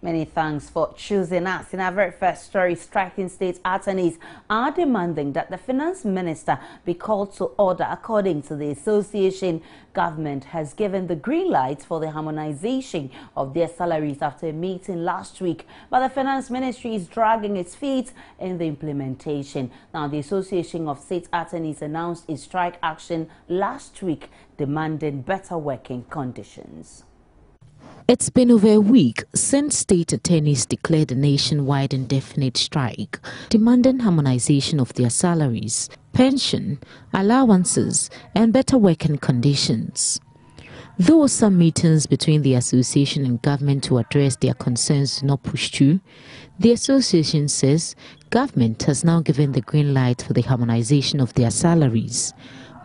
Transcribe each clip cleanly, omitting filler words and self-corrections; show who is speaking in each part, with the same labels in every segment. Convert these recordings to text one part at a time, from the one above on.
Speaker 1: Many thanks for choosing us. In our very first story, striking state attorneys are demanding that the finance minister be called to order. According to the association, government has given the green light for the harmonization of their salaries after a meeting last week, but the finance ministry is dragging its feet in the implementation. Now, the Association of State Attorneys announced a strike action last week demanding better working conditions.
Speaker 2: It's been over a week since state attorneys declared a nationwide indefinite strike, demanding harmonization of their salaries, pension, allowances, and better working conditions. Though some meetings between the association and government to address their concerns do not push through, the association says government has now given the green light for the harmonization of their salaries,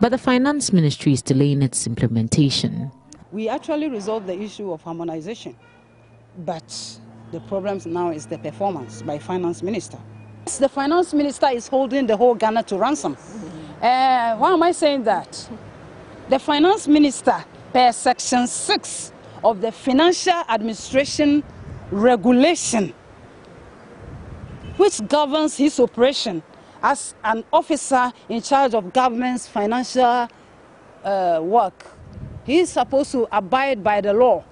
Speaker 2: but the finance ministry is delaying its implementation.
Speaker 3: We actually resolved the issue of harmonization, but the problem now is the performance by finance minister. The finance minister is holding the whole Ghana to ransom. Why am I saying that? The finance minister, per section 6 of the Financial Administration Regulation, which governs his operation as an officer in charge of government's financial work, he is supposed to abide by the law,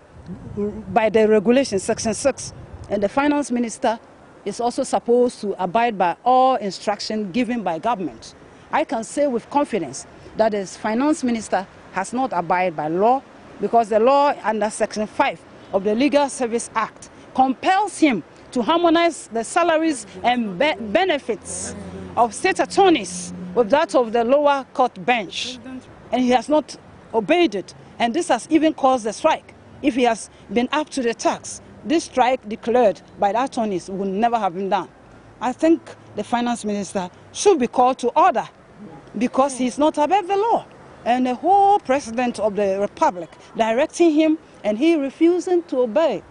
Speaker 3: by the regulation, section 6. And the finance minister is also supposed to abide by all instructions given by government. I can say with confidence that the finance minister has not abided by law, because the law under section 5 of the Legal Service Act compels him to harmonize the salaries and benefits of state attorneys with that of the lower court bench. And he has not obeyed it, and this has even caused a strike. If he has been up to the task, this strike declared by the attorneys would never have been done. I think the finance minister should be called to order because he's not above the law. And the whole president of the republic directing him and he refusing to obey,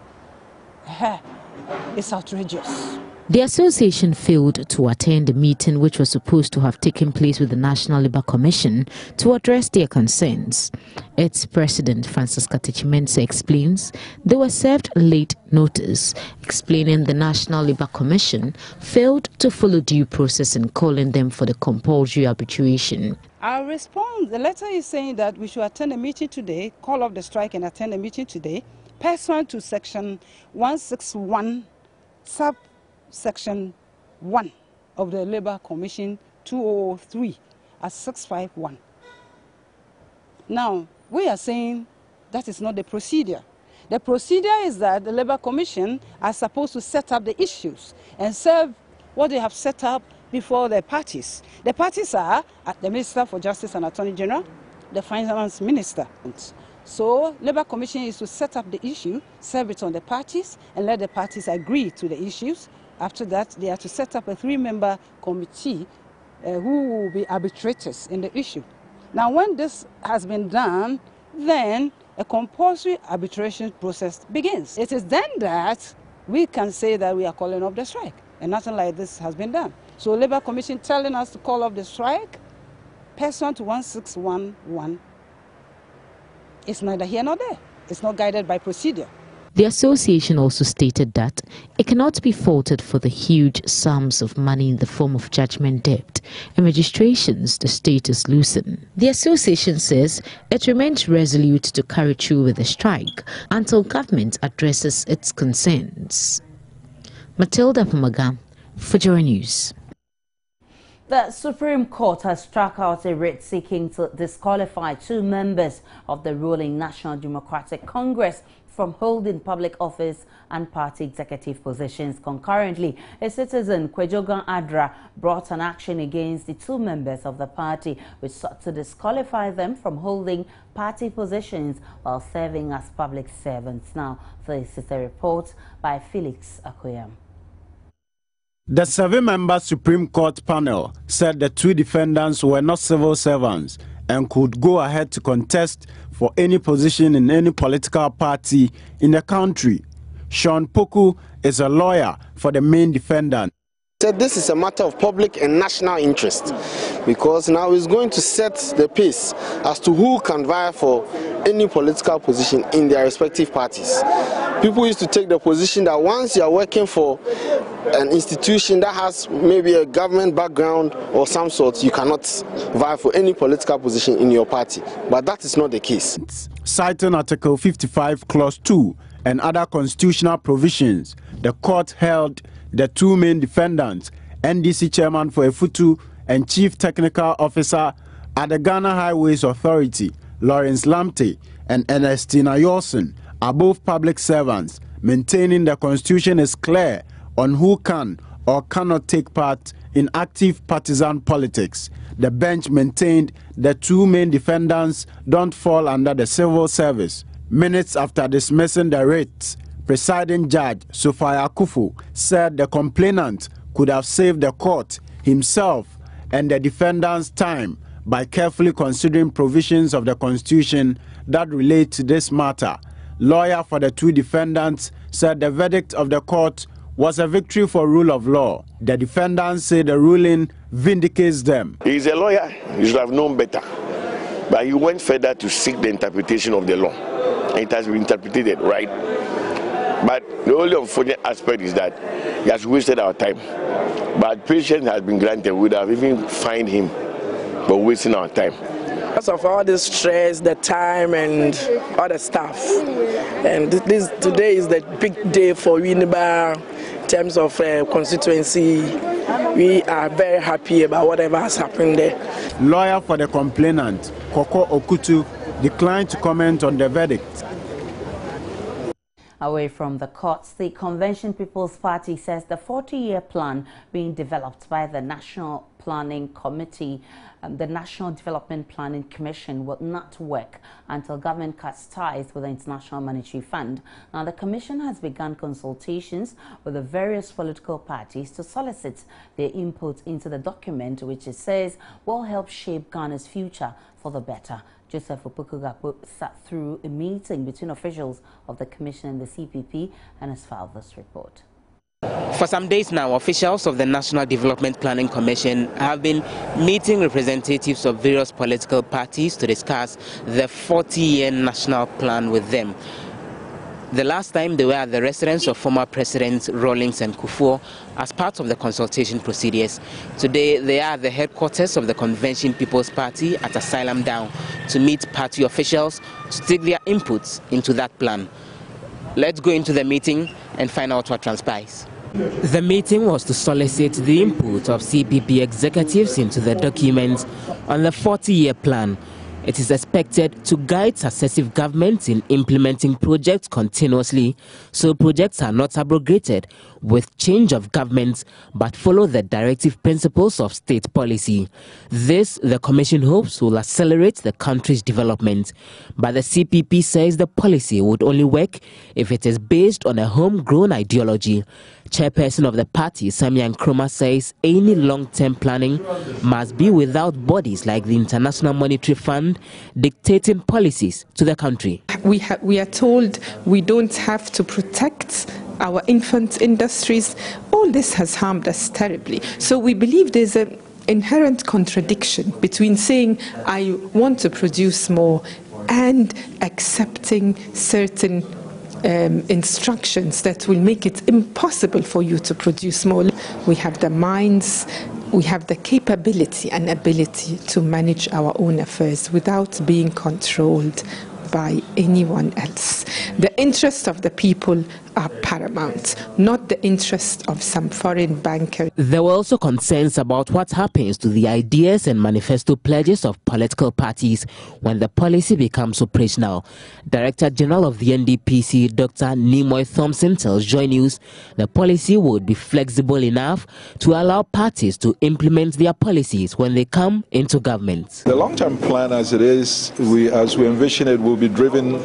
Speaker 3: it's outrageous.
Speaker 2: The association failed to attend a meeting which was supposed to have taken place with the National Labour Commission to address their concerns. Its president, Francis Katichimense, explains they were served late notice, explaining the National Labour Commission failed to follow due process in calling them for the compulsory arbitration.
Speaker 3: Our response, the letter is saying that we should attend a meeting today, call off the strike and attend a meeting today, pursuant to section 161, Section 1 of the Labour Commission 2003 as 651. Now, we are saying that is not the procedure. The procedure is that the Labour Commission are supposed to set up the issues and serve what they have set up before the parties. The parties are the Minister for Justice and Attorney General, the Finance Minister. So, Labour Commission is to set up the issue, serve it on the parties, and let the parties agree to the issues. After that, they are to set up a 3-member committee who will be arbitrators in the issue. Now, when this has been done, then a compulsory arbitration process begins. It is then that we can say that we are calling off the strike, and nothing like this has been done. So, Labour Commission telling us to call off the strike, pursuant to 1611, it's neither here nor there. It's not guided by procedure.
Speaker 2: The association also stated that it cannot be faulted for the huge sums of money in the form of judgment debt and registrations the state is losing. The association says it remains resolute to carry through with the strike until government addresses its concerns. Matilda Pomaga, Fujura News.
Speaker 1: The Supreme Court has struck out a writ seeking to disqualify 2 members of the ruling National Democratic Congress from holding public office and party executive positions concurrently. A citizen, Kwejogan Adra, brought an action against the 2 members of the party, which sought to disqualify them from holding party positions while serving as public servants. Now, this is a report by Felix Akoyam.
Speaker 4: The 7-member Supreme Court panel said the 2 defendants were not civil servants and could go ahead to contest for any position in any political party in the country. Sean Poku is a lawyer for the main defendant.
Speaker 5: Said this is a matter of public and national interest because now it's going to set the pace as to who can vie for any political position in their respective parties. people used to take the position that once you are working for an institution that has maybe a government background or some sort, you cannot vie for any political position in your party. But that is not the case.
Speaker 4: Citing Article 55, Clause 2 and other constitutional provisions, the court held the two main defendants, NDC Chairman for Efutu and Chief Technical Officer at the Ghana Highways Authority, Lawrence Lamte, and Ernestina Yolson, are both public servants, maintaining the Constitution is clear on who can or cannot take part in active partisan politics. The bench maintained the two main defendants don't fall under the civil service. Minutes after dismissing the writ, presiding judge Sophia Akufo said the complainant could have saved the court, himself, and the defendants' time by carefully considering provisions of the Constitution that relate to this matter. Lawyer for the two defendants said the verdict of the court was a victory for rule of law. The defendants say the ruling vindicates them.
Speaker 6: He's a lawyer, he should have known better. But he went further to seek the interpretation of the law. And it has been interpreted right. But the only unfortunate aspect is that he has wasted our time. But patience has been granted. We would have even fined him for wasting our time.
Speaker 7: Because of all this stress, the time, and other stuff. And today is the big day for Winneba in terms of constituency. We are very happy about whatever has happened there.
Speaker 4: Lawyer for the complainant, Koko Okutu, declined to comment on the verdict.
Speaker 1: Away from the courts, the Convention People's Party says the 40-year plan being developed by the National Planning Committee, the National Development Planning Commission, will not work until government cuts ties with the International Monetary Fund. Now, the Commission has begun consultations with the various political parties to solicit their input into the document, which it says will help shape Ghana's future for the better. Joseph Opoku-Gakpo sat through a meeting between officials of the Commission and the CPP and has filed this report.
Speaker 8: For some days now, officials of the National Development Planning Commission have been meeting representatives of various political parties to discuss the 40-year national plan with them. The last time they were at the residence of former Presidents Rawlings and Kufuor as part of the consultation procedures. Today they are at the headquarters of the Convention People's Party at Asylum Down to meet party officials to take their inputs into that plan. Let's go into the meeting and find out what transpires. The meeting was to solicit the input of CPP executives into the document on the 40-year plan. It is expected to guide successive governments in implementing projects continuously, so projects are not abrogated with change of government, but follow the directive principles of state policy. This, the Commission hopes, will accelerate the country's development. But the CPP says the policy would only work if it is based on a homegrown ideology. Chairperson of the party, Samia Nkrumah, says any long-term planning must be without bodies like the International Monetary Fund dictating policies to the country.
Speaker 9: We are told we don't have to protect our infant industries. All this has harmed us terribly. So we believe there's an inherent contradiction between saying I want to produce more and accepting certain instructions that will make it impossible for you to produce more. We have the minds, we have the capability and ability to manage our own affairs without being controlled by anyone else. The interests of the people are paramount, not the interests of some foreign banker.
Speaker 8: There were also concerns about what happens to the ideas and manifesto pledges of political parties when the policy becomes operational. Director General of the NDPC, Dr. Nimoy Thompson, tells Joy News the policy would be flexible enough to allow parties to implement their policies when they come into government.
Speaker 10: The long-term plan as it is, as we envision it, will be driven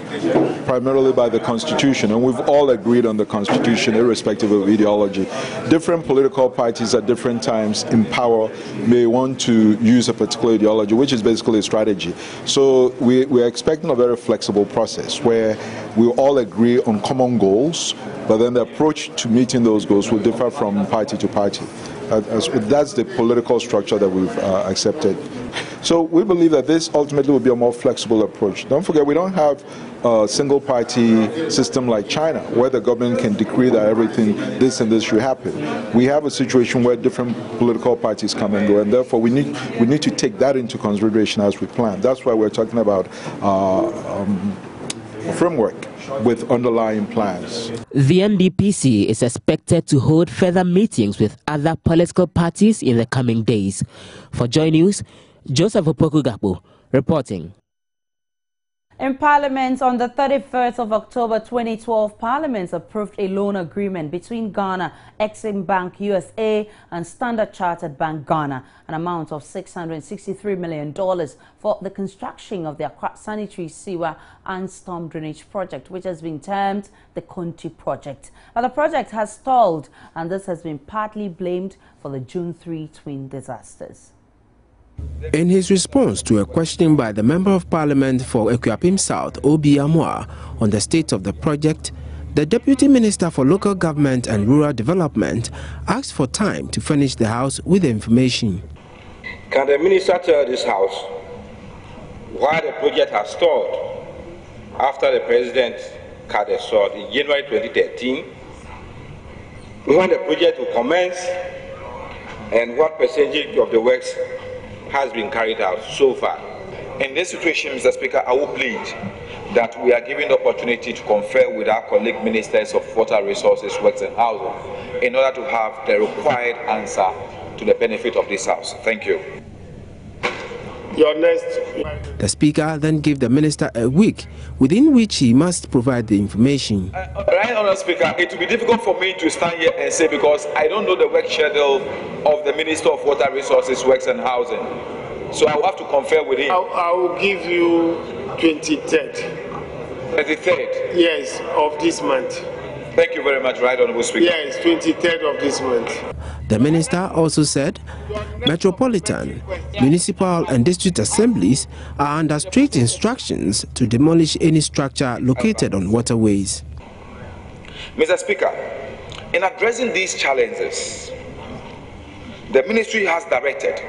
Speaker 10: primarily by the Constitution, and we've all agreed on the Constitution irrespective of ideology. Different political parties at different times in power may want to use a particular ideology, which is basically a strategy. So we're expecting a very flexible process where we all agree on common goals, but then the approach to meeting those goals will differ from party to party. that's the political structure that we've accepted. So we believe that this ultimately will be a more flexible approach. Don't forget, we don't have a single-party system like China, where the government can decree that everything, this and this should happen. We have a situation where different political parties come and go, and therefore we need to take that into consideration as we plan. That's why we're talking about framework with underlying plans.
Speaker 8: The NDPC is expected to hold further meetings with other political parties in the coming days. For Joy News, Joseph Opoku-Gakpo reporting.
Speaker 1: In Parliament, on the 31st of October 2012, Parliament approved a loan agreement between Ghana, Exim Bank USA and Standard Chartered Bank Ghana, an amount of $663 million for the construction of the Accra Sanitary Sewer and Storm Drainage Project, which has been termed the Conti Project. Now, the project has stalled, and this has been partly blamed for the June 3 twin disasters.
Speaker 11: In his response to a question by the Member of Parliament for Ekuapim South, Obi Amwa, on the state of the project, the Deputy Minister for Local Government and Rural Development asked for time to furnish the House with the information.
Speaker 12: Can the Minister tell this House why the project has stalled after the President cut the sword in January 2013, when the project will commence, and what percentage of the works has been carried out so far? In this situation, Mr. Speaker, I will plead that we are given the opportunity to confer with our colleague ministers of water resources, works and housing in order to have the required answer to the benefit of this House. Thank you.
Speaker 11: Your next. The Speaker then gave the Minister a week within which he must provide the information.
Speaker 12: Right, Honourable Speaker, it will be difficult for me to stand here and say, because I don't know the work schedule of the Minister of Water Resources, Works and Housing. So I will have to confer with him.
Speaker 13: I will give you 23rd.
Speaker 12: 23rd?
Speaker 13: Yes, of this month.
Speaker 12: Thank you very much, Right Honourable Speaker.
Speaker 13: Yes, 23rd of this month.
Speaker 11: The Minister also said Metropolitan, Municipal and District Assemblies are under strict instructions to demolish any structure located on waterways.
Speaker 12: Mr. Speaker, in addressing these challenges, the Ministry has directed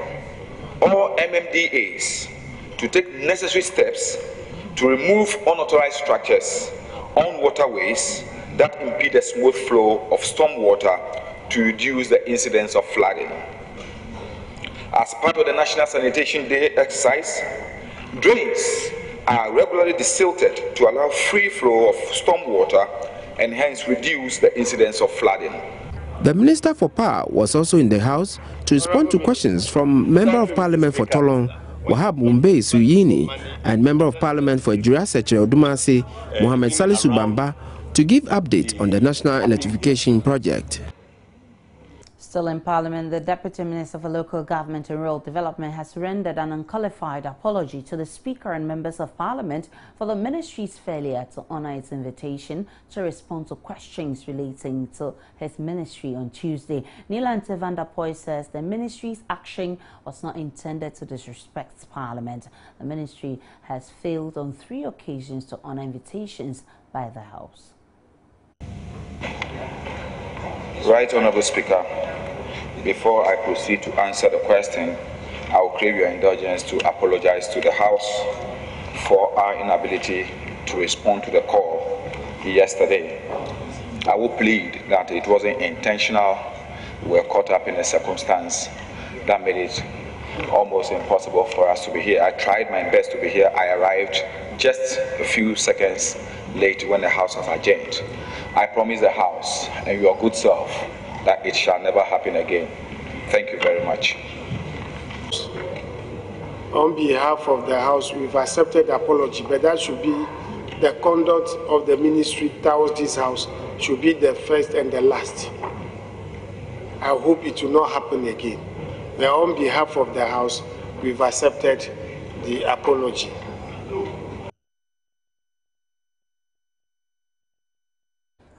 Speaker 12: all MMDAs to take necessary steps to remove unauthorized structures on waterways that impede the smooth flow of storm water to reduce the incidence of flooding. As part of the National Sanitation Day exercise, drains are regularly desilted to allow free flow of storm water and hence reduce the incidence of flooding.
Speaker 11: The Minister for Power was also in the House to respond to questions from Member of Parliament for Tolong, Wahab Mumbai Suyini, and Member of Parliament for Ejura-Seche Odumase, Mohamed Salisu Bamba, to give update on the National Electrification Project.
Speaker 1: Still in Parliament, the Deputy Minister for Local Government and Rural Development has rendered an unqualified apology to the Speaker and members of Parliament for the Ministry's failure to honour its invitation to respond to questions relating to his ministry on Tuesday. Nilante van der Poy says the Ministry's action was not intended to disrespect Parliament. The Ministry has failed on 3 occasions to honour invitations by the House.
Speaker 12: Right Honourable Speaker, before I proceed to answer the question, I will crave your indulgence to apologize to the House for our inability to respond to the call yesterday. I will plead that it wasn't intentional. We were caught up in a circumstance that made it almost impossible for us to be here. I tried my best to be here. I arrived just a few seconds late when the House was adjourned. I promise the House and your good self that it shall never happen again. Thank you very much.
Speaker 13: On behalf of the House, we've accepted the apology, but that should be the conduct of the Ministry towards this House should be the first and the last. I hope it will not happen again. But on behalf of the House, we've accepted the apology.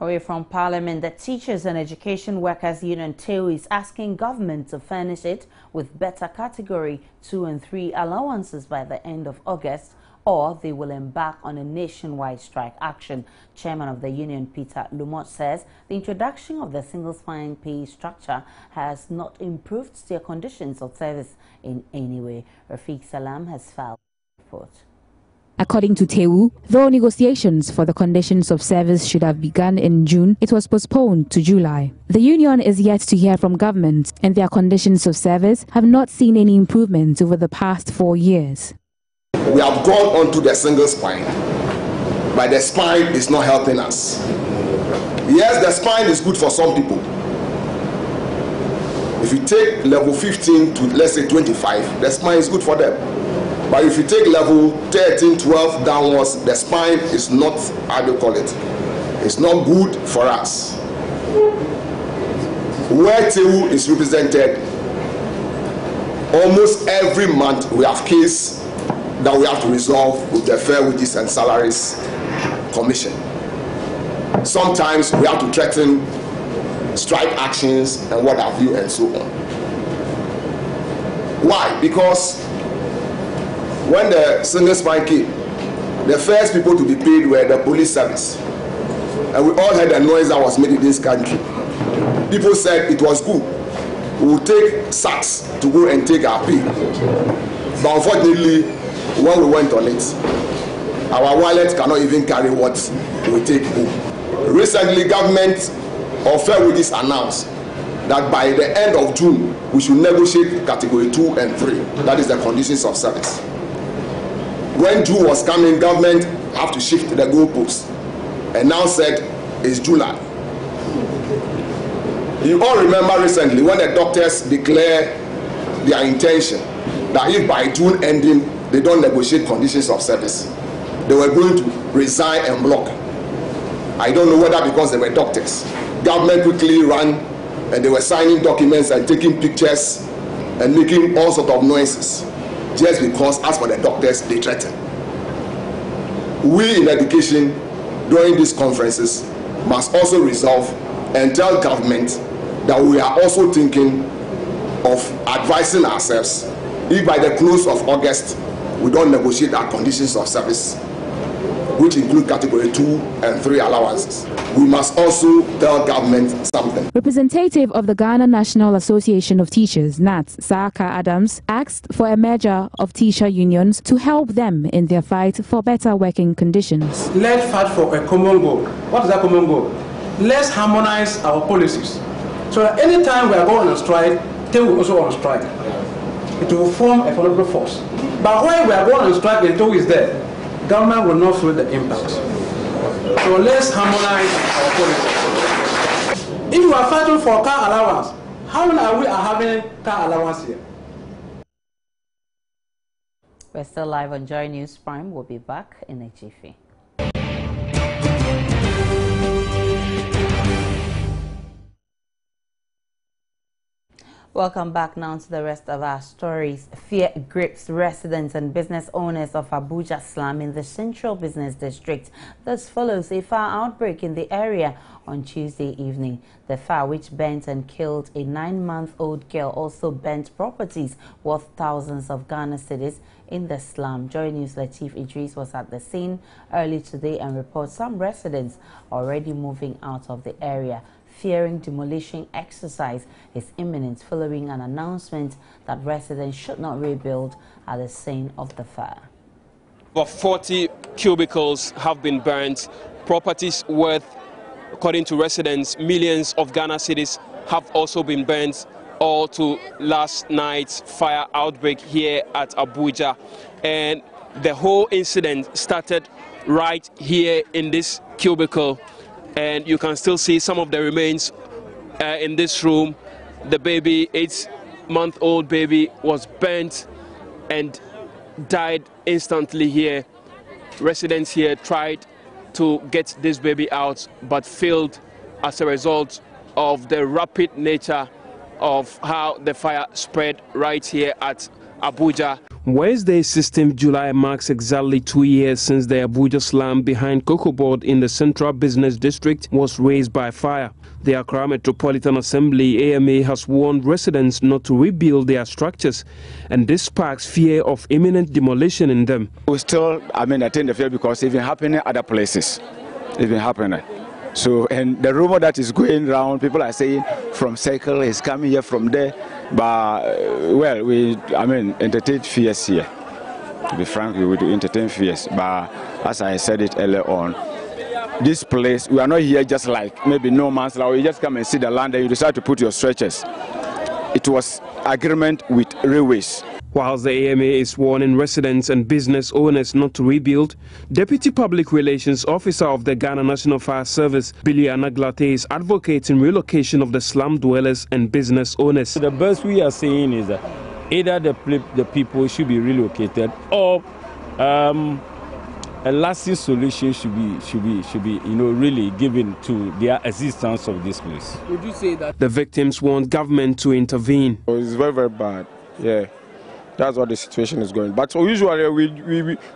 Speaker 1: Away from Parliament, the Teachers and Education Workers Union TEU is asking government to furnish it with better Category 2 and 3 allowances by the end of August or they will embark on a nationwide strike action. Chairman of the union, Peter Lumot, says the introduction of the single-spine pay structure has not improved their conditions of service in any way. Rafiq Salam has filed a report.
Speaker 14: According to TEU, though negotiations for the conditions of service should have begun in June, it was postponed to July. The union is yet to hear from government, and their conditions of service have not seen any improvement over the past 4 years.
Speaker 15: We have gone on to the single spine, but the spine is not helping us. Yes, the spine is good for some people. If you take level 15 to, let's say, 25, the spine is good for them. But if you take level 13, 12 downwards, the spine is not, how do you call it? It's not good for us. Where TEU is represented, almost every month we have cases that we have to resolve with the Fair Wages and Salaries Commission. Sometimes we have to threaten strike actions and what have you and so on. Why? Because when the single spine came, the first people to be paid were the police service. And we all heard the noise that was made in this country. People said it was good. We would take sacks to go and take our pay. But unfortunately, when we went on it, our wallet cannot even carry what we take home. Recently, government of Fair Wages announced that by the end of June, we should negotiate category 2 and 3. That is the conditions of service. When June was coming, government have to shift the goalpost and now said it's July. You all remember recently when the doctors declared their intention that if by June ending they don't negotiate conditions of service, they were going to resign and block. I don't know whether because they were doctors. Government quickly ran and they were signing documents and taking pictures and making all sorts of noises. Just because, as for the doctors, they threaten. We in education, during these conferences, must also resolve and tell government that we are also thinking of advising ourselves if by the close of August we don't negotiate our conditions of service, which include category 2 and 3 allowances. We must also tell government something.
Speaker 14: Representative of the Ghana National Association of Teachers, NAT, Saka Adams, asked for a merger of teacher unions to help them in their fight for better working conditions.
Speaker 16: Let's fight for a common goal. What is that common goal? Let's harmonize our policies. So that anytime we are going on strike, they will also on strike. It will form a formidable force. But when we are going on strike and TEU is there, government will not feel the impact. So let's harmonize our policies. If we are fighting for car allowance, how many are we having car allowance here?
Speaker 1: We're still live on Joy News Prime. We'll be back in a jiffy. Welcome back now to the rest of our stories. Fear grips residents and business owners of Abuja slum in the Central Business District. This follows a fire outbreak in the area on Tuesday evening. The fire, which burnt and killed a 9-month-old girl, also burnt properties worth thousands of Ghana cedis in the slum. Joy News' Latif Idris was at the scene early today and reports some residents already moving out of the area, fearing demolition exercise is imminent following an announcement that residents should not rebuild at the scene of the fire.
Speaker 17: Over 40 cubicles have been burnt. Properties worth, according to residents, millions of Ghana cedis have also been burnt, all to last night's fire outbreak here at Abuja. And the whole incident started right here in this cubicle. And you can still see some of the remains in this room. The baby, 8-month-old baby, was burnt and died instantly here. Residents here tried to get this baby out but failed as a result of the rapid nature of how the fire spread right here at Abuja. Wednesday, 16th July, marks exactly 2 years since the Abuja slum behind Cocoa Board in the Central Business District was razed by fire. The Accra Metropolitan Assembly, AMA, has warned residents not to rebuild their structures, and this sparks fear of imminent demolition in them.
Speaker 18: We still, attend the fear because it's been happening other places. It's been happening. So, and the rumor that is going around, people are saying from Circle is coming here from there. But, well, we entertain fears here. To be frank, we would entertain fears. But as I said it earlier on, this place, we are not here just like maybe no man's land. You just come and see the land and you decide to put your stretchers. It was agreement with railways.
Speaker 17: Whilst the AMA is warning residents and business owners not to rebuild, Deputy Public Relations Officer of the Ghana National Fire Service, Billy Anaglate, is advocating relocation of the slum dwellers and business owners.
Speaker 19: The best we are saying is that either the people should be relocated or a lasting solution should be really given to their existence of this place.
Speaker 17: Would you say that the victims want government to intervene?
Speaker 20: It's very, very bad. Yeah. That's what the situation is going. But usually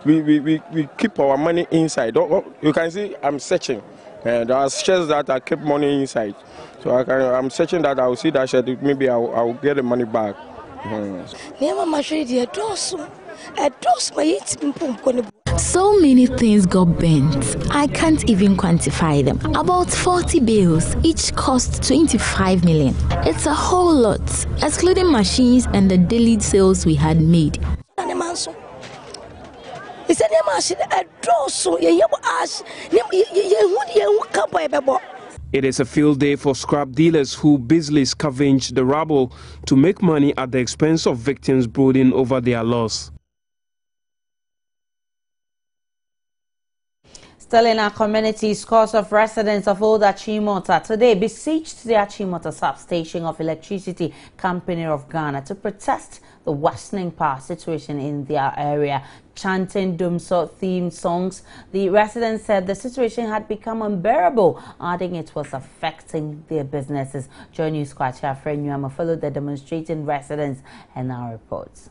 Speaker 20: we keep our money inside. You can see I'm searching. There are shares that I keep money inside. So I'm searching that I will see that share. Maybe I will get the money back.
Speaker 21: So many things got bent. I can't even quantify them. About 40 bills, each cost 25 million. It's a whole lot, excluding machines and the daily sales we had made.
Speaker 17: It is a field day for scrap dealers who busily scavenge the rubble to make money at the expense of victims brooding over their loss.
Speaker 1: Still in our community, scores of residents of Old Achimota today besieged the Achimota substation of Electricity Company of Ghana to protest the worsening power situation in their area. Chanting Dumsor-themed songs, the residents said the situation had become unbearable, adding it was affecting their businesses. Joy News Kwacha friend Nyama followed the demonstrating residents and now reports.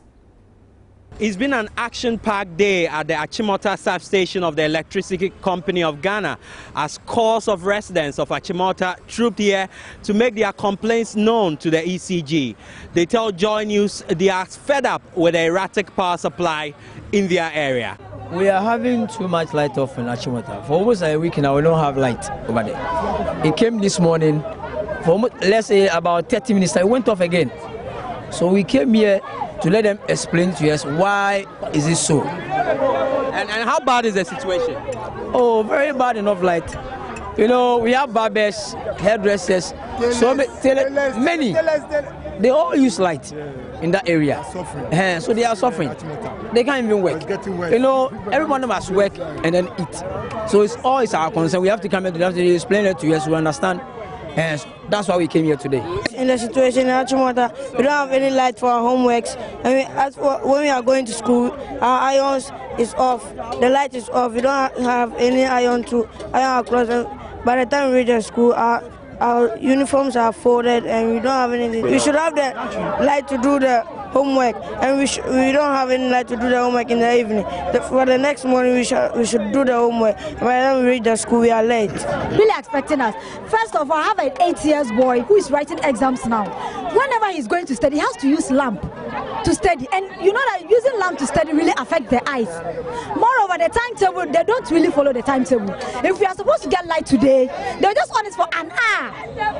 Speaker 22: It's been an action-packed day at the Achimota substation of the Electricity Company of Ghana as scores of residents of Achimota trooped here to make their complaints known to the ECG. They tell Joy News they are fed up with the erratic power supply in their area.
Speaker 23: We are having too much light off in Achimota. For almost a week now, we don't have light over there. It came this morning, for almost, let's say about 30 minutes, it went off again. So we came here to let them explain to us why is it so.
Speaker 22: And how bad is the situation?
Speaker 23: Oh, very bad enough light. You know, we have barbers, hairdressers, so many. They all use light in that area. So they are suffering. They can't even work. You know, everyone must work and then eat. So it's always our concern. We have to come here to explain it to us to understand. Yes, that's why we came here today.
Speaker 24: In the situation in Achimota, we don't have any light for our homeworks. When we are going to school, our irons is off. The light is off. We don't have any iron to iron our clothes. By the time we reach the school, our uniforms are folded and we don't have anything. We should have the light to do the homework, and we don't have any light to do the homework in the evening. For the next morning, we should do the homework. By the time we reach the school, we are late.
Speaker 25: Really expecting us. First of all, I have an 8-year boy who is writing exams now. Whenever he's going to study, he has to use lamp to study, and you know that using lamp to study really affects the eyes. Moreover, the timetable, they don't really follow the timetable. If we are supposed to get light today, they'll just on it for an hour,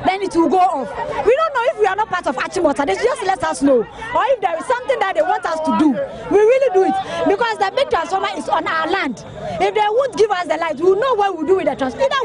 Speaker 25: then it will go off. We don't know if we are not part of Achimota. They just let us know, or if there is something that they want us to do, we really do it, because the big transformer is on our land. If they won't give us the light, we will know what we do with the transformer. Either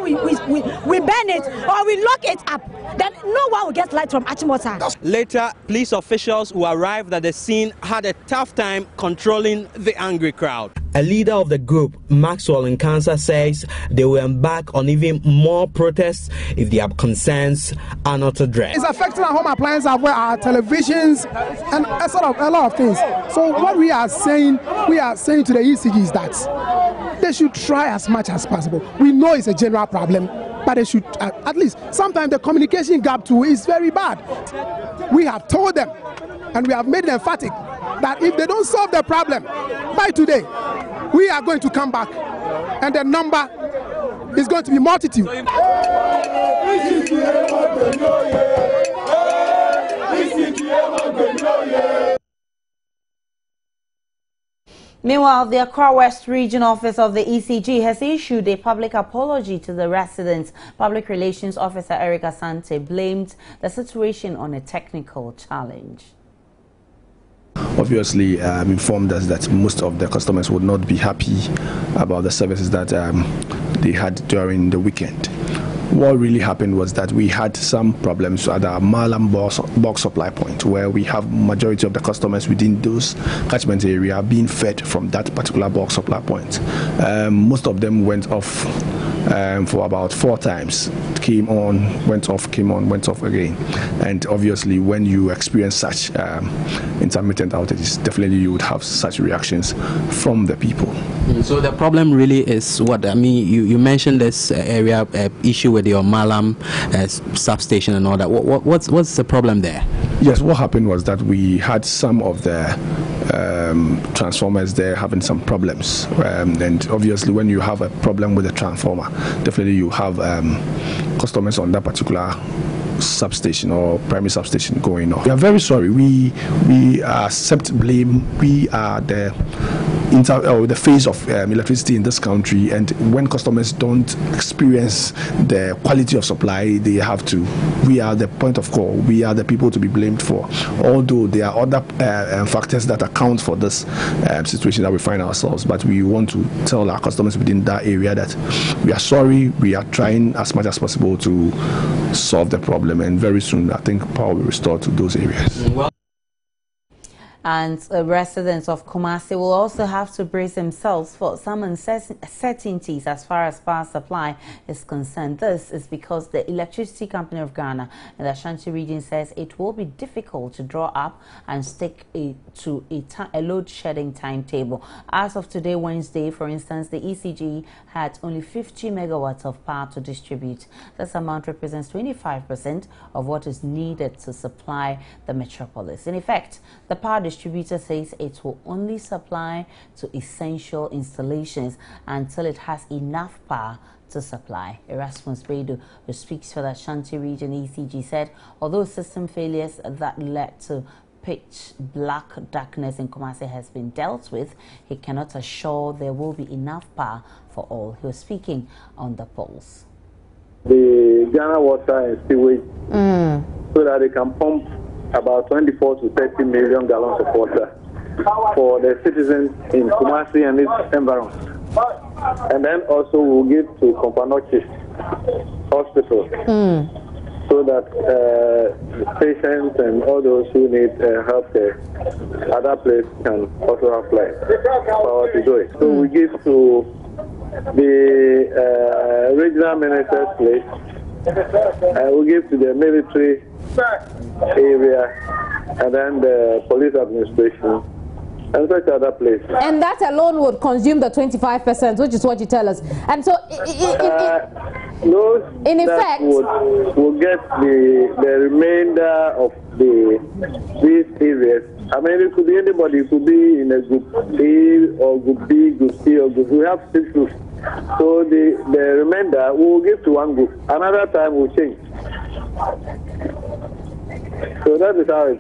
Speaker 25: we burn it or we lock it up. Then no one will get light from Achimota.
Speaker 22: Later, police officials who arrived at the scene had a tough time controlling the angry crowd.
Speaker 26: A leader of the group, Maxwell Nkansa, says they will embark on even more protests if their concerns are not addressed.
Speaker 27: It's affecting our home appliances, our televisions, and a lot of things. So what we are saying to the ECG is that they should try as much as possible. We know it's a general problem, but they should at least, sometimes the communication gap too is very bad. We have told them and we have made it emphatic that if they don't solve the problem by today, we are going to come back, and the number is going to be multitude.
Speaker 1: Meanwhile, the Accra West Region Office of the ECG has issued a public apology to the residents. Public Relations Officer Eric Asante blamed the situation on a technical challenge.
Speaker 2: Obviously, informed us that most of the customers would not be happy about the services that they had during the weekend. What really happened was that we had some problems at our Malam bulk supply point, where we have majority of the customers within those catchment area being fed from that particular bulk supply point. Most of them went off for about 4 times. Came on, went off, came on, went off again. And obviously, when you experience such intermittent outages, definitely you would have such reactions from the people.
Speaker 22: So the problem really is what? I mean, you mentioned this area issue with your Malam substation and all that. What's the problem there?
Speaker 2: Yes, what happened was that we had some of the transformers there having some problems, and obviously when you have a problem with a transformer, definitely you have customers on that particular substation or primary substation going off. We are very sorry. We accept blame. We are the face of electricity in this country, and when customers don't experience the quality of supply, they have to. We are the point of call. We are the people to be blamed for. Although there are other factors that account for this situation that we find ourselves, but we want to tell our customers within that area that we are sorry. We are trying as much as possible to solve the problem, and very soon I think power will restore to those areas.
Speaker 1: And residents of Kumasi will also have to brace themselves for some uncertainties as far as power supply is concerned. This is because the Electricity Company of Ghana in the Ashanti region says it will be difficult to draw up and stick to a load shedding timetable. As of today, Wednesday, for instance, the ECG had only 50 megawatts of power to distribute. This amount represents 25% of what is needed to supply the metropolis. In effect, the power distributor says it will only supply to essential installations until it has enough power to supply. Erasmus Bedu, who speaks for the Ashanti region ECG, said although system failures that led to pitch black darkness in Kumasi has been dealt with, he cannot assure there will be enough power for all. He was speaking on the polls.
Speaker 3: The Ghana Water and Sewage, so that they can pump about 24 to 30 million gallons of water for the citizens in Kumasi and its environs. And then also we'll give to Kompanochi Hospital so that patients and all those who need health care at that place can also have power to do it. So we give to the regional minister's place, we give to the military area, and then the police administration, and such other places.
Speaker 4: And that alone would consume the 25%, which is what you tell us. And so,
Speaker 3: those
Speaker 4: in effect,
Speaker 3: will get the remainder of these areas. I mean, it could be anybody. It could be in a group A or group B, group C, or group. We have 6 groups. So the remainder we will give to one group. Another time we'll change. So that is how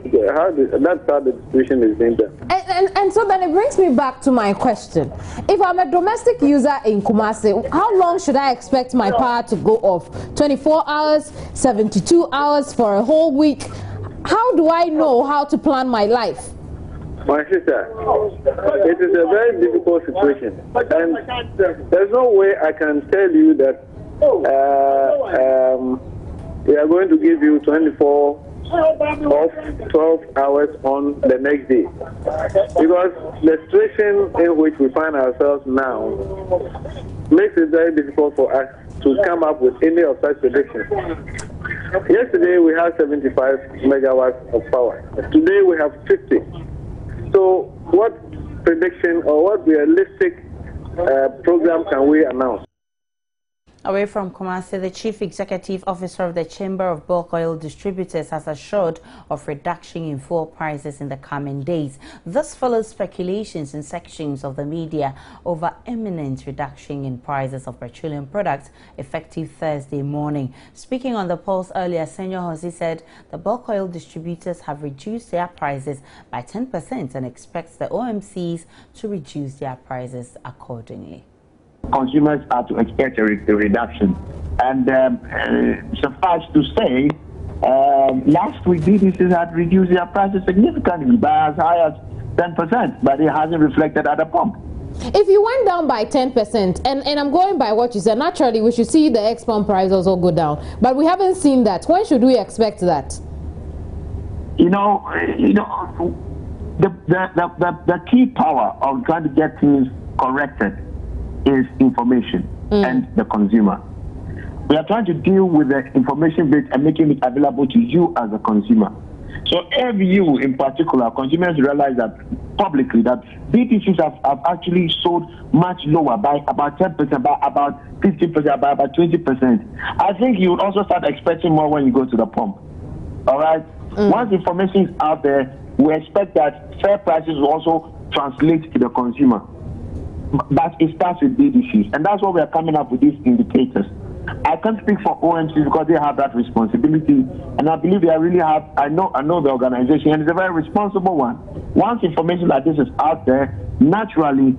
Speaker 3: that's how the distribution is being done.
Speaker 4: And so then it brings me back to my question. If I'm a domestic user in Kumasi, how long should I expect my power to go off? 24 hours, 72 hours, for a whole week? How do I know how to plan my life?
Speaker 3: My sister, it is a very difficult situation. And there's no way I can tell you that we are going to give you 24 off, 12 hours on the next day. Because the situation in which we find ourselves now makes it very difficult for us to come up with any of such predictions. Yesterday we had 75 megawatts of power. Today we have 50. So what prediction or what realistic program can we announce?
Speaker 1: Away from Kumasi, the Chief Executive Officer of the Chamber of Bulk Oil Distributors has assured of reduction in fuel prices in the coming days. This follows speculations in sections of the media over imminent reduction in prices of petroleum products effective Thursday morning. Speaking on the Pulse earlier, Senor Jose said the bulk oil distributors have reduced their prices by 10% and expects the OMCs to reduce their prices accordingly.
Speaker 5: Consumers are to expect a reduction. And suffice to say, last week BDCs had reduced their prices significantly by as high as 10%, but it hasn't reflected at the pump.
Speaker 4: If you went down by 10%, and I'm going by what you said, naturally we should see the ex-pump price also go down, but we haven't seen that. When should we expect that?
Speaker 5: The key power of trying to get things corrected is information and the consumer. We are trying to deal with the information bit and making it available to you as a consumer. So if you, in particular, consumers realize that publicly that BTCs have actually sold much lower by about 10%, by about 15%, by about 20%. I think you would also start expecting more when you go to the pump. All right? Once information is out there, we expect that fair prices will also translate to the consumer. But it starts with BDCs, and that's why we are coming up with these indicators. I can't speak for OMCs because they have that responsibility, and I believe they really have. I know the organization, and it's a very responsible one. Once information like this is out there, naturally,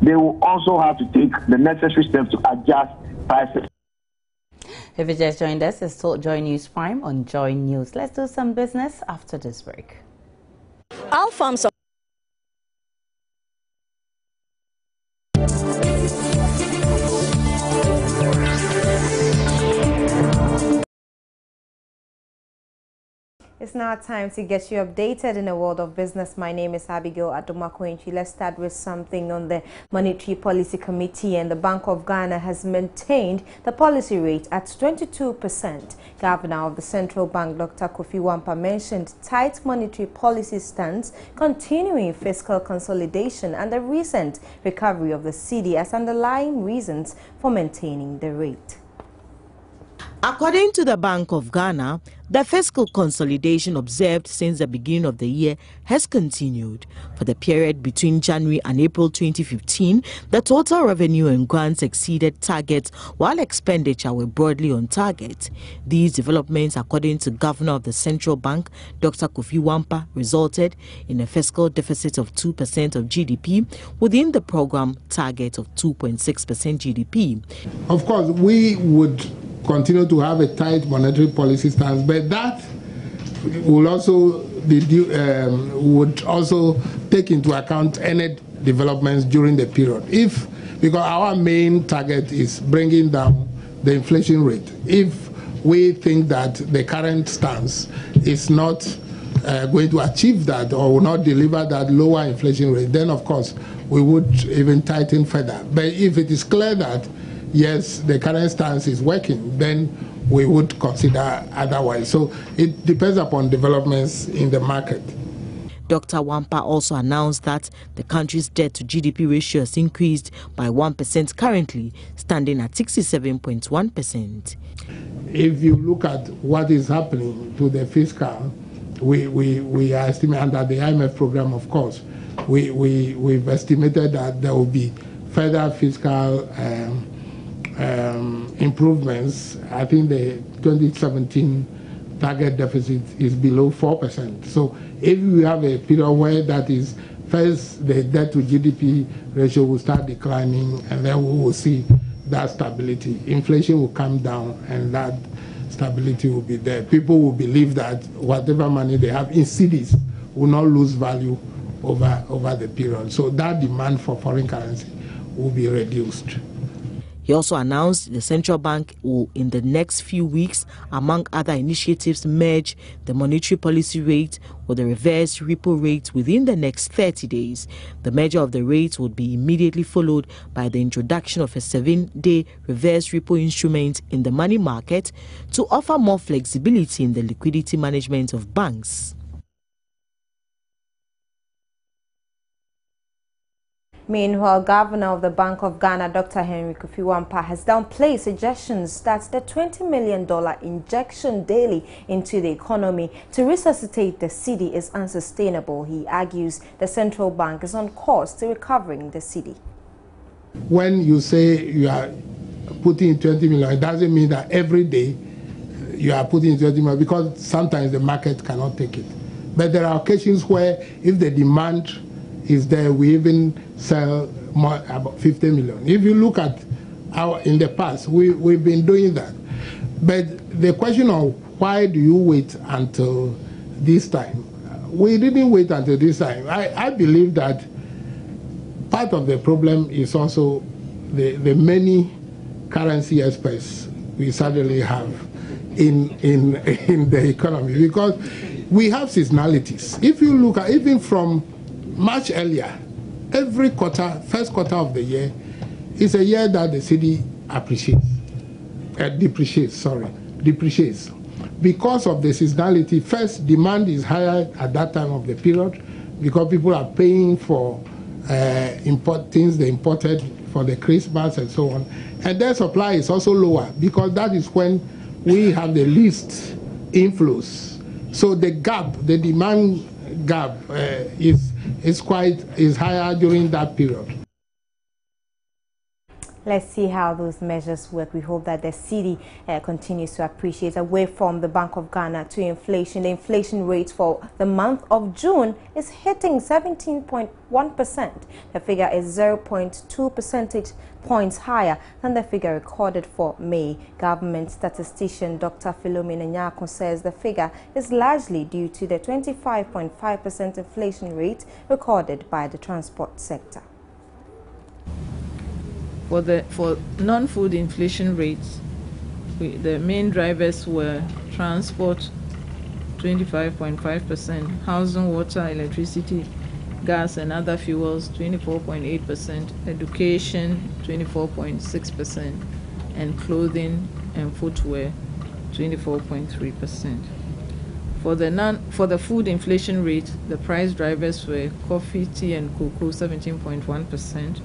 Speaker 5: they will also have to take the necessary steps to adjust prices.
Speaker 1: If you just joined us, it's still Joy News Prime on Joy News. Let's do some business after this break.
Speaker 6: Our farms are
Speaker 7: It's now time to get you updated in the world of business. My name is Abigail Adomakoinchi. Let's start with something on the Monetary Policy Committee, and the Bank of Ghana has maintained the policy rate at 22%. Governor of the Central Bank, Dr. Kofi Wampa, mentioned tight monetary policy stance, continuing fiscal consolidation, and the recent recovery of the cedi as underlying reasons for maintaining the rate.
Speaker 8: According to the Bank of Ghana, the fiscal consolidation observed since the beginning of the year has continued. For the period between January and April 2015, the total revenue and grants exceeded targets while expenditure were broadly on target. These developments, according to Governor of the Central Bank, Dr. Kofi Wampa, resulted in a fiscal deficit of 2% of GDP within the program target of 2.6% GDP.
Speaker 9: Of course, we would continue to have a tight monetary policy stance, but that will also would also take into account any developments during the period. Because our main target is bringing down the inflation rate. If we think that the current stance is not going to achieve that or will not deliver that lower inflation rate, then of course we would even tighten further. But if it is clear that yes, the current stance is working, then we would consider otherwise. So it depends upon developments in the market.
Speaker 8: Dr. Wampa also announced that the country's debt to GDP ratio has increased by 1%, currently standing at 67.1%.
Speaker 9: If you look at what is happening to the fiscal, we are estimating under the IMF program, of course, we've estimated that there will be further fiscal improvements. I think the 2017 target deficit is below 4%. So if we have a period where that is, first the debt to GDP ratio will start declining, and then we will see that stability. Inflation will come down, and that stability will be there. People will believe that whatever money they have in cedis will not lose value over the period. So that demand for foreign currency will be reduced.
Speaker 8: He also announced the central bank will, in the next few weeks, among other initiatives, merge the monetary policy rate with the reverse repo rate within the next 30 days. The merger of the rates would be immediately followed by the introduction of a 7-day reverse repo instrument in the money market to offer more flexibility in the liquidity management of banks.
Speaker 7: Meanwhile, Governor of the Bank of Ghana, Dr. Henry Kofi Wampa, has downplayed suggestions that the $20 million injection daily into the economy to resuscitate the cedi is unsustainable. He argues the central bank is on course to recovering the cedi.
Speaker 9: When you say you are putting 20 million, it doesn't mean that every day you are putting 20 million, because sometimes the market cannot take it. But there are occasions where if the demand is there, we even sell more, about 50 million. If you look at in the past, we've been doing that. But the question of why do you wait until this time? We didn't wait until this time. I believe that part of the problem is also the many currency experts we suddenly have in the economy, because we have seasonalities. If you look at even from much earlier, every quarter, first quarter of the year, is a year that the cedi depreciates. Because of the seasonality, first, demand is higher at that time of the period, because people are paying for things they imported for the Christmas and so on. And their supply is also lower, because that is when we have the least inflows. So the gap, the demand gap is higher during that period.
Speaker 7: Let's see how those measures work. We hope that the cedi continues to appreciate. Away from the Bank of Ghana to inflation, the inflation rate for the month of June is hitting 17.1%. The figure is 0.2 percentage points higher than the figure recorded for May. Government statistician Dr. Philomena Nyako says the figure is largely due to the 25.5% inflation rate recorded by the transport sector.
Speaker 10: For non-food inflation rates, the main drivers were transport 25.5%, housing, water, electricity, gas and other fuels 24.8%, education 24.6%, and clothing and footwear 24.3%. For the food inflation rate, the price drivers were coffee, tea and cocoa 17.1%,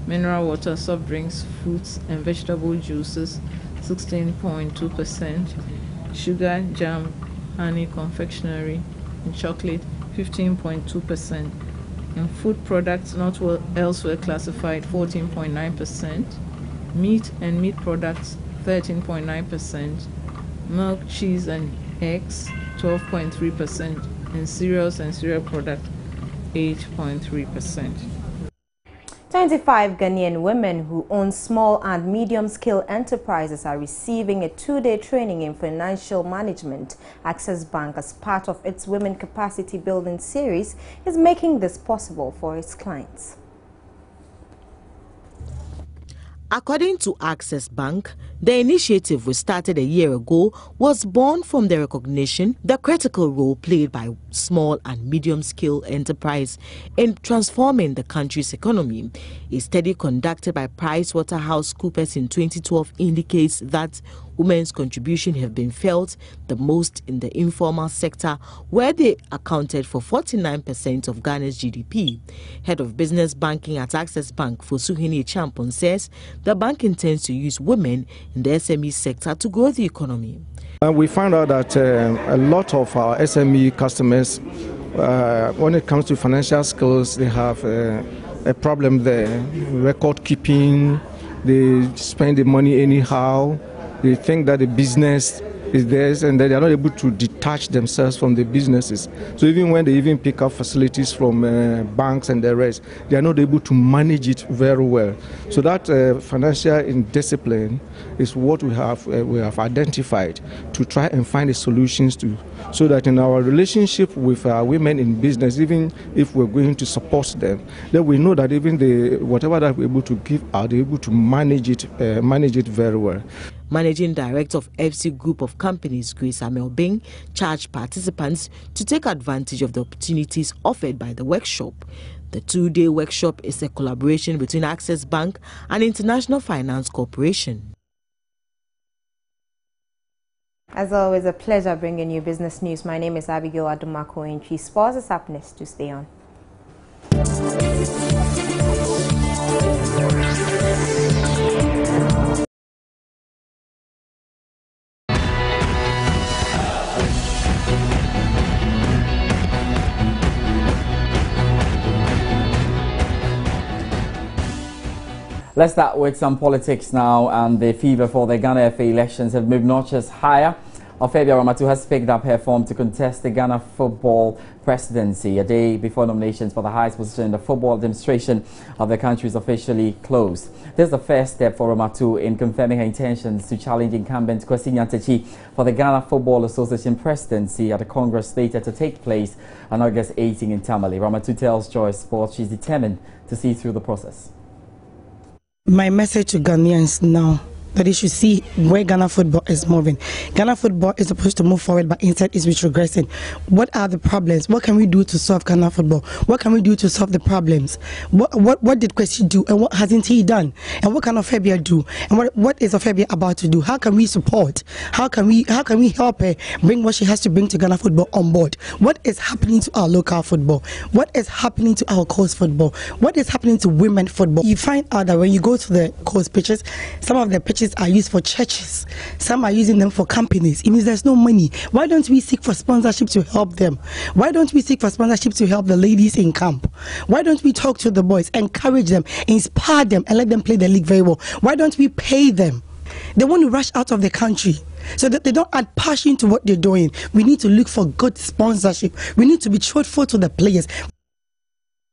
Speaker 10: mineral water, soft drinks, fruits and vegetable juices 16.2%, sugar, jam, honey, confectionery and chocolate 15.2%, and food products not elsewhere classified 14.9%, meat and meat products 13.9%, milk, cheese and eggs 12.3%, and cereals and cereal products 8.3%.
Speaker 7: 25 Ghanaian women who own small and medium-scale enterprises are receiving a 2-day training in financial management. Access Bank, as part of its Women Capacity Building series, is making this possible for its clients.
Speaker 8: According to Access Bank, the initiative, which started a year ago, was born from the recognition the critical role played by small and medium-scale enterprise in transforming the country's economy. A study conducted by PricewaterhouseCoopers in 2012 indicates that women's contribution have been felt the most in the informal sector, where they accounted for 49% of Ghana's GDP. Head of Business Banking at Access Bank, Fosuhini Champon, says the bank intends to use women in the SME sector to grow the economy.
Speaker 2: We found out that a lot of our SME customers, when it comes to financial skills, they have a problem there. Record keeping, they spend the money anyhow. They think that the business is theirs and that they are not able to detach themselves from the businesses. So even when they even pick up facilities from banks and the rest, they are not able to manage it very well. So that financial indiscipline is what we have identified to try and find the solutions to, so that in our relationship with our women in business, even if we're going to support them, then we know that even whatever that we're able to give out, they're able to manage it very well.
Speaker 8: Managing Director of FC Group of Companies, Grace Amelbing, charged participants to take advantage of the opportunities offered by the workshop. The 2-day workshop is a collaboration between Access Bank and International Finance Corporation.
Speaker 7: As always, a pleasure bringing you business news. My name is Abigail Adumakoinchi. Sports is up next to stay on.
Speaker 11: Let's start with some politics now, and the fever for the Ghana FA elections have moved notches higher. Ofebia Ramatu has picked up her form to contest the Ghana football presidency a day before nominations for the highest position in the football administration of the country is officially closed. This is the first step for Ramatu in confirming her intentions to challenge incumbent Kwesi Nyantakyi for the Ghana Football Association presidency at the Congress slated to take place on August 18 in Tamale. Ramatu tells Joy Sports she's determined to see through the process.
Speaker 12: My message to Ghanaians now, that they should see where Ghana football is moving. Ghana football is supposed to move forward, but instead it's retrogressing. What are the problems? What can we do to solve Ghana football? What can we do to solve the problems? What did Kwesi do, and what hasn't he done? And what can Ofebia do? And what is Ofebia about to do? How can we support? How can we help her bring what she has to bring to Ghana football on board? What is happening to our local football? What is happening to our coast football? What is happening to women football? You find out that when you go to the coast pitches, some of the pitches are used for churches. Some are using them for companies. It means there's no money. Why don't we seek for sponsorship to help them? Why don't we seek for sponsorship to help the ladies in camp? Why don't we talk to the boys, encourage them, inspire them, and let them play the league very well? Why don't we pay them? They want to rush out of the country so that they don't add passion to what they're doing. We need to look for good sponsorship. We need to be truthful to the players.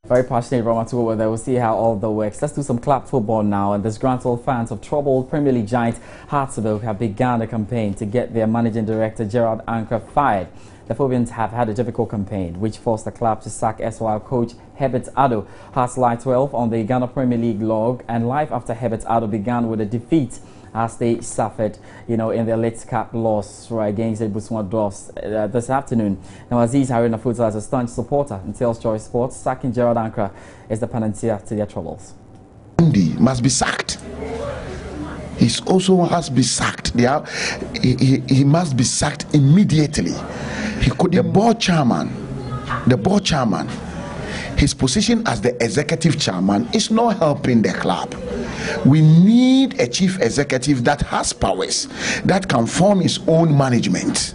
Speaker 11: Very passionate Ramatu over there. We'll see how all that works. Let's do some club football now. And disgruntled fans of troubled Premier League giant Hearts have begun a campaign to get their managing director Gerald Ankrah fired. The Phobians have had a difficult campaign, which forced the club to sack SYL coach Herbert Addo. Hearts lie 12 on the Ghana Premier League log, and life after Herbert Addo began with a defeat as they suffered, in their Leeds Cup loss against the Botswana Dwarfs this afternoon. Now, Aziz Haruna Futsal is a staunch supporter and tells Joy Sports sacking Gerald Ankrah is the panacea to their troubles.
Speaker 13: Andy must be sacked. He also has to be sacked. He must be sacked immediately. The board chairman, his position as the executive chairman is not helping the club. We need a chief executive that has powers, that can form his own management.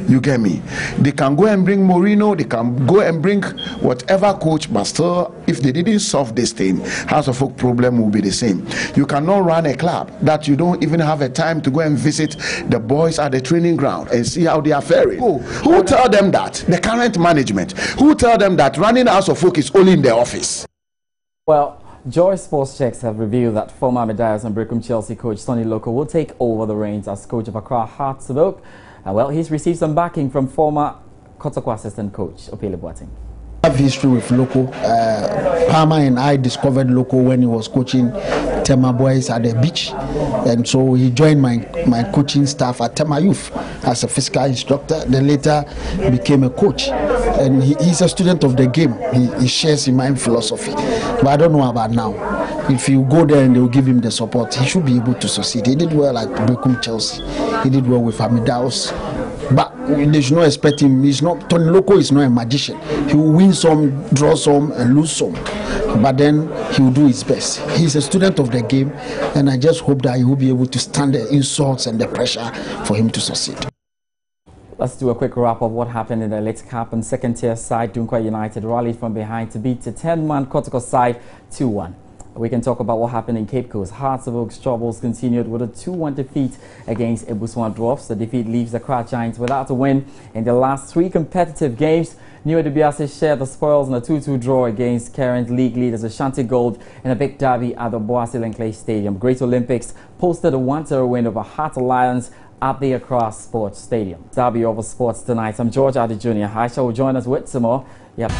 Speaker 13: You get me? They can go and bring Mourinho, they can go and bring whatever coach, but still, if they didn't solve this thing, House of Folk problem will be the same. You cannot run a club that you don't even have a time to go and visit the boys at the training ground and see how they are faring. Who tell them that? The current management. Who tell them that running House of Folk is only in the office?
Speaker 11: Well, Joy Sports checks have revealed that former Medias and Brecum Chelsea coach Sonny Loko will take over the reins as coach of Accra Hearts of Oak. Well, he's received some backing from former Kotoko assistant coach Opele Boateng.
Speaker 14: I have history with Loko. Palmer and I discovered Loko when he was coaching Tema Boys at the beach, and so he joined my coaching staff at Tema Youth as a physical instructor. Then later became a coach, and he's a student of the game. He shares in my philosophy, but I don't know about now. If you go there and they will give him the support, he should be able to succeed. He did well at Brecum Chelsea. He did well with Amidaos. But they should not expect him. Tony Loko is not a magician. He will win some, draw some, and lose some. But then he will do his best. He's a student of the game, and I just hope that he will be able to stand the insults and the pressure for him to succeed.
Speaker 11: Let's do a quick wrap of what happened in the Leeds Cup. And second-tier side, Dunkwa United rallied from behind to beat the 10-man Kotoko side 2-1. We can talk about what happened in Cape Coast. Hearts of Oak's troubles continued with a 2-1 defeat against Botswana Dwarfs. The defeat leaves the Accra Giants without a win in the last 3 competitive games. New Edibiase shared the spoils in a 2-2 draw against current league leaders Ashanti Gold in a big derby at the Boase Clay Stadium. Great Olympics posted a 1-0 win over Heart Alliance at the Accra Sports Stadium. Derby over sports tonight. I'm George Adi Jr. Aisha will join us with some more. Yep.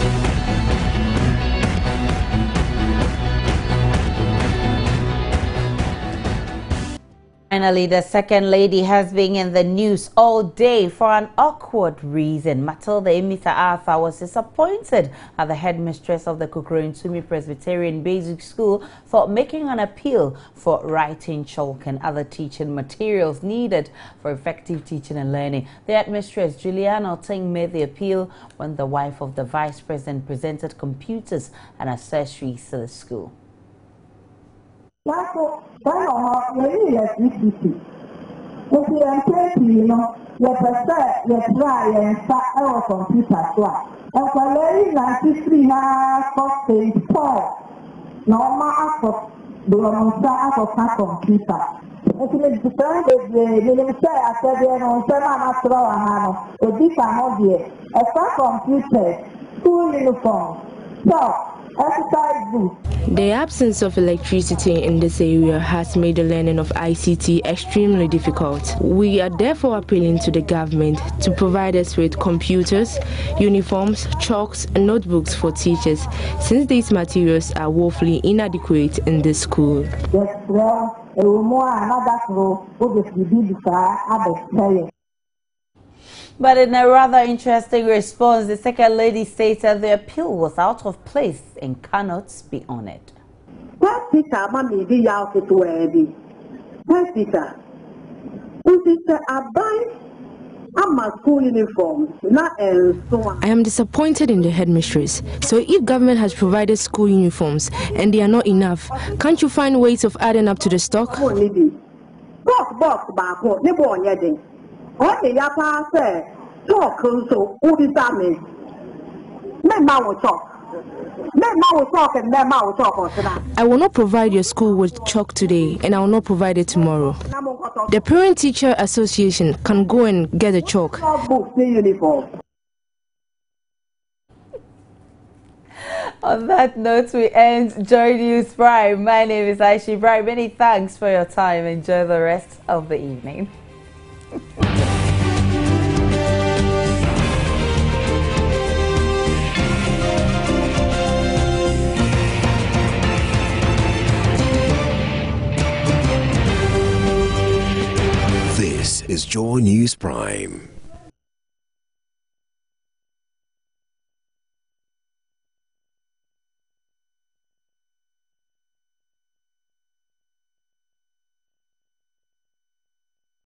Speaker 1: Finally, the second lady has been in the news all day for an awkward reason. Matilda Emita Arthur was disappointed at the headmistress of the Kukuruntumi Presbyterian Basic School for making an appeal for writing chalk and other teaching materials needed for effective teaching and learning. The headmistress, Juliana Oteng, made the appeal when the wife of the vice president presented computers and accessories to the school.
Speaker 15: So, electricity. If you are you know, you prefer, you try and start our computer. And for learning 93 cost 4. Normal for the computer. If you is different, you say I said, you know, computer, school uniform. So,
Speaker 16: the absence of electricity in this area has made the learning of ICT extremely difficult. We are therefore appealing to the government to provide us with computers, uniforms, chalks, and notebooks for teachers, since these materials are woefully inadequate in this school.
Speaker 1: But in a rather interesting response, the second lady stated the appeal was out of place and cannot be honored.
Speaker 16: I am disappointed in the headmistress. So if government has provided school uniforms and they are not enough, can't you find ways of adding up to the stock?
Speaker 15: What the yapa say? Talk so who is that me? Men will talk. Men will talk and men will talk.
Speaker 16: I will not provide your school with chalk today, and I will not provide it tomorrow. The Parent Teacher Association can go and get a chalk.
Speaker 1: On that note, we end Joy News Prime. My name is Aishi Prime. Many thanks for your time. Enjoy the rest of the evening.
Speaker 17: This is Joy News Prime.